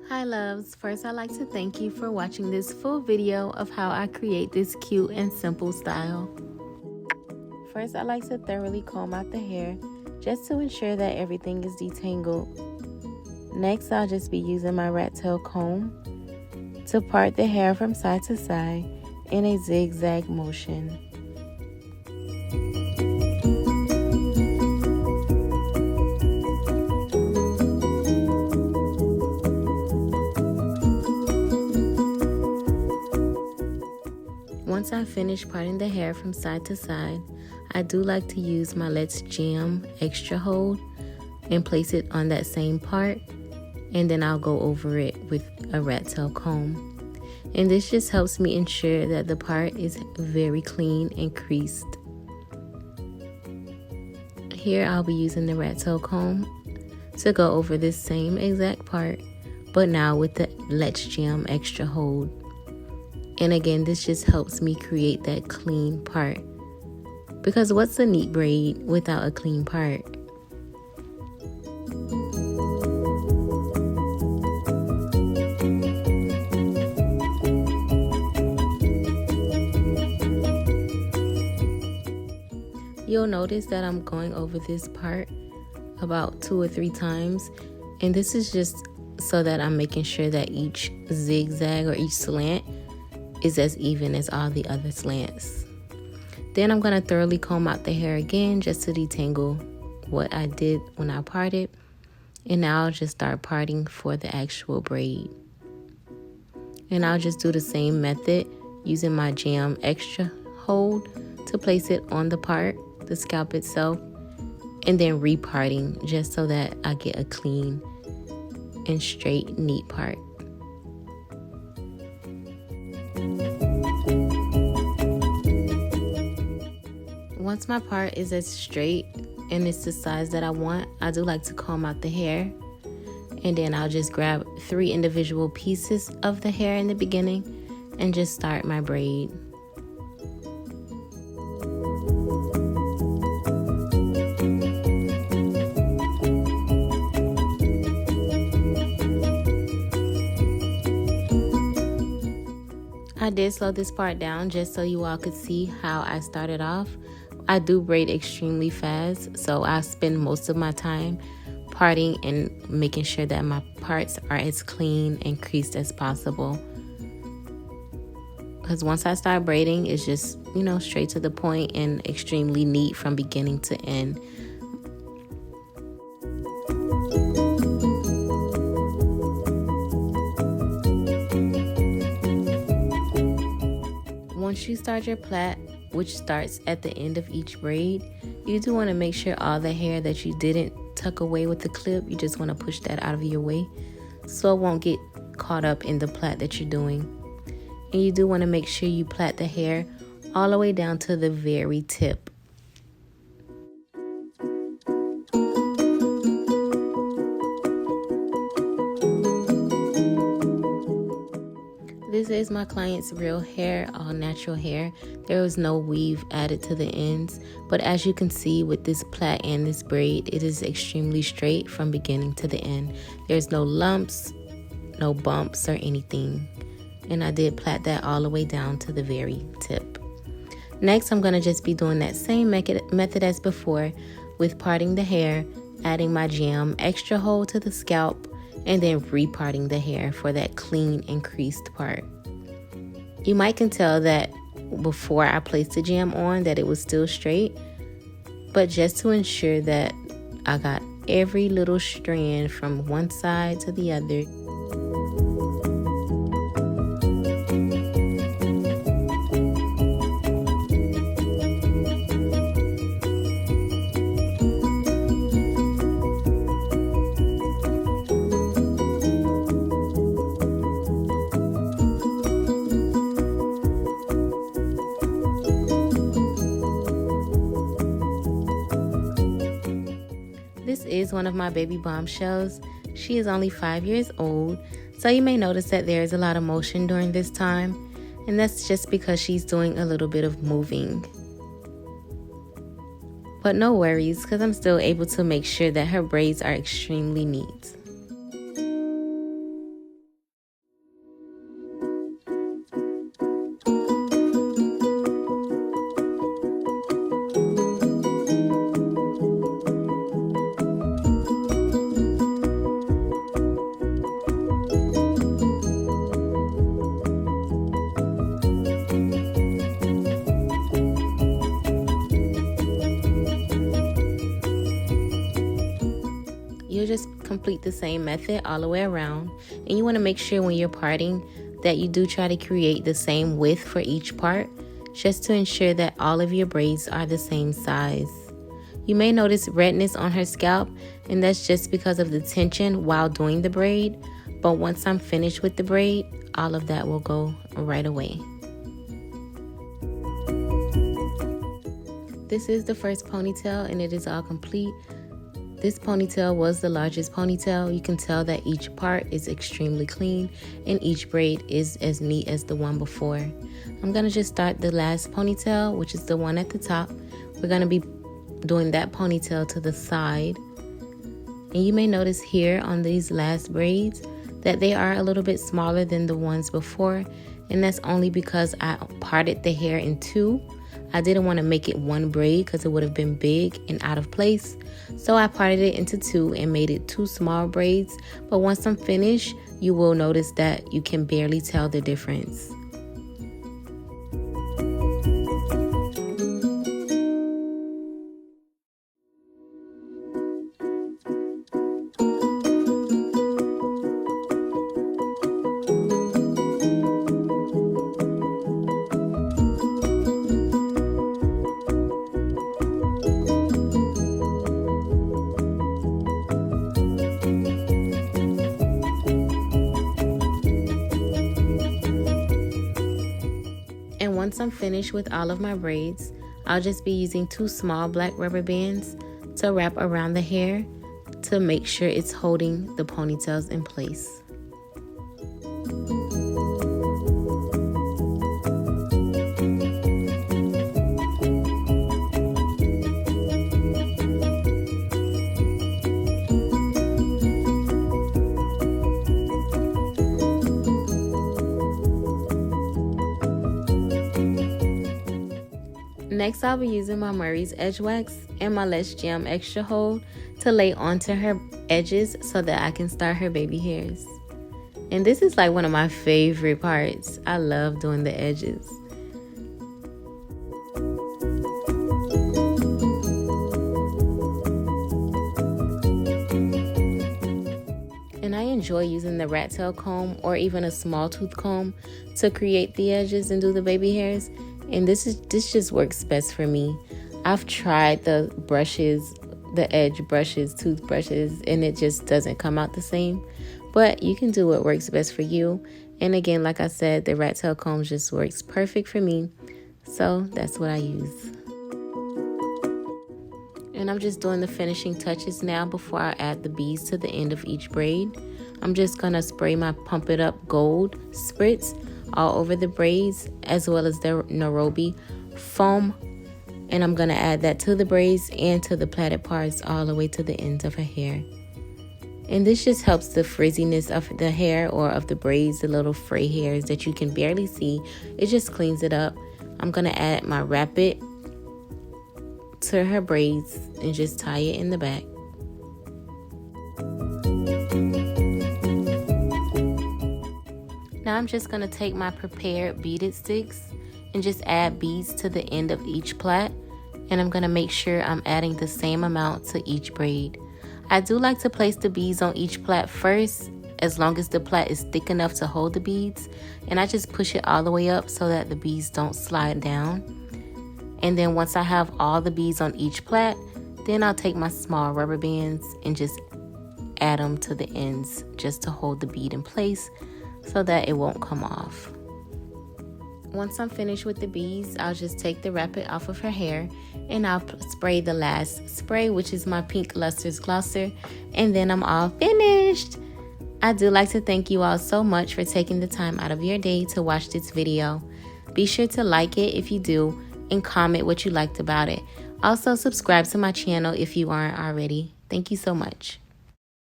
Hi loves, first I'd like to thank you for watching this full video of how I create this cute and simple style. First I'd like to thoroughly comb out the hair just to ensure that everything is detangled. Next I'll just be using my rat tail comb to part the hair from side to side in a zigzag motion. Once I finish parting the hair from side to side, I do like to use my Let's Jam extra hold and place it on that same part, and then I'll go over it with a rat tail comb. And this just helps me ensure that the part is very clean and creased. Here I'll be using the rat tail comb to go over this same exact part, but now with the Let's Jam extra hold. And again, this just helps me create that clean part. Because what's a neat braid without a clean part? You'll notice that I'm going over this part about 2 or 3 times. And this is just so that I'm making sure that each zigzag or each slant is as even as all the other slants. Then I'm going to thoroughly comb out the hair again just to detangle what I did when I parted. And now I'll just start parting for the actual braid. And I'll just do the same method using my jam extra hold to place it on the part, the scalp itself, and then reparting just so that I get a clean and straight, neat part. Once my part is as straight and it's the size that I want, I do like to comb out the hair. And then I'll just grab 3 individual pieces of the hair in the beginning and just start my braid. I did slow this part down just so you all could see how I started off. I do braid extremely fast, so I spend most of my time parting and making sure that my parts are as clean and creased as possible. Because once I start braiding, it's just, straight to the point and extremely neat from beginning to end. Once you start your plait, which starts at the end of each braid, you do want to make sure all the hair that you didn't tuck away with the clip, you just want to push that out of your way so it won't get caught up in the plait that you're doing. And you do want to make sure you plait the hair all the way down to the very tip. This is my client's real hair, all natural hair. There was no weave added to the ends, but as you can see with this plait and this braid, it is extremely straight from beginning to the end. There's no lumps, no bumps or anything. And I did plait that all the way down to the very tip. Next, I'm gonna just be doing that same method as before with parting the hair, adding my jam extra hold to the scalp, and then reparting the hair for that clean and creased part. You might can tell that before I placed the jam on that it was still straight, but just to ensure that I got every little strand from one side to the other. This is one of my baby bombshells. She is only 5 years old, so you may notice that there is a lot of motion during this time, and that's just because she's doing a little bit of moving. But no worries, because I'm still able to make sure that her braids are extremely neat. complete the same method all the way around. And you want to make sure when you're parting that you do try to create the same width for each part, just to ensure that all of your braids are the same size. You may notice redness on her scalp, and that's just because of the tension while doing the braid. But once I'm finished with the braid, all of that will go right away. This is the first ponytail and it is all complete. This ponytail was the largest ponytail. You can tell that each part is extremely clean and each braid is as neat as the one before. I'm gonna just start the last ponytail, which is the one at the top. We're gonna be doing that ponytail to the side. And you may notice here on these last braids that they are a little bit smaller than the ones before, and that's only because I parted the hair in two. I didn't want to make it one braid because it would have been big and out of place. So I parted it into two and made it two small braids. But once I'm finished, you will notice that you can barely tell the difference. And once I'm finished with all of my braids, I'll just be using two small black rubber bands to wrap around the hair to make sure it's holding the ponytails in place. Next, I'll be using my Murray's Edgewax and my Let's Jam Extra Hold to lay onto her edges so that I can start her baby hairs. And this is like one of my favorite parts. I love doing the edges. And I enjoy using the rat tail comb or even a small tooth comb to create the edges and do the baby hairs. And this just works best for me. I've tried the brushes, the edge brushes, toothbrushes, and it just doesn't come out the same. But you can do what works best for you. And again, like I said, the rat tail comb just works perfect for me. So that's what I use. And I'm just doing the finishing touches now before I add the beads to the end of each braid. I'm just gonna spray my Pump It Up Gold Spritz all over the braids, as well as the Nairobi foam, and I'm gonna add that to the braids and to the plaited parts all the way to the ends of her hair. And this just helps the frizziness of the hair or of the braids, the little fray hairs that you can barely see. It just cleans it up. I'm gonna add my Wrap-it to her braids and just tie it in the back. Now I'm just going to take my prepared beaded sticks and just add beads to the end of each plait, and I'm going to make sure I'm adding the same amount to each braid. I do like to place the beads on each plait first, as long as the plait is thick enough to hold the beads, and I just push it all the way up so that the beads don't slide down. And then once I have all the beads on each plait, then I'll take my small rubber bands and just add them to the ends just to hold the bead in place so that it won't come off. Once I'm finished with the beads, I'll just take the Wrap-it off of her hair and I'll spray the last spray, which is my Pink Luster's Glosser, and then I'm all finished. I do like to thank you all so much for taking the time out of your day to watch this video. Be sure to like it if you do and comment what you liked about it. Also, subscribe to my channel if you aren't already. Thank you so much.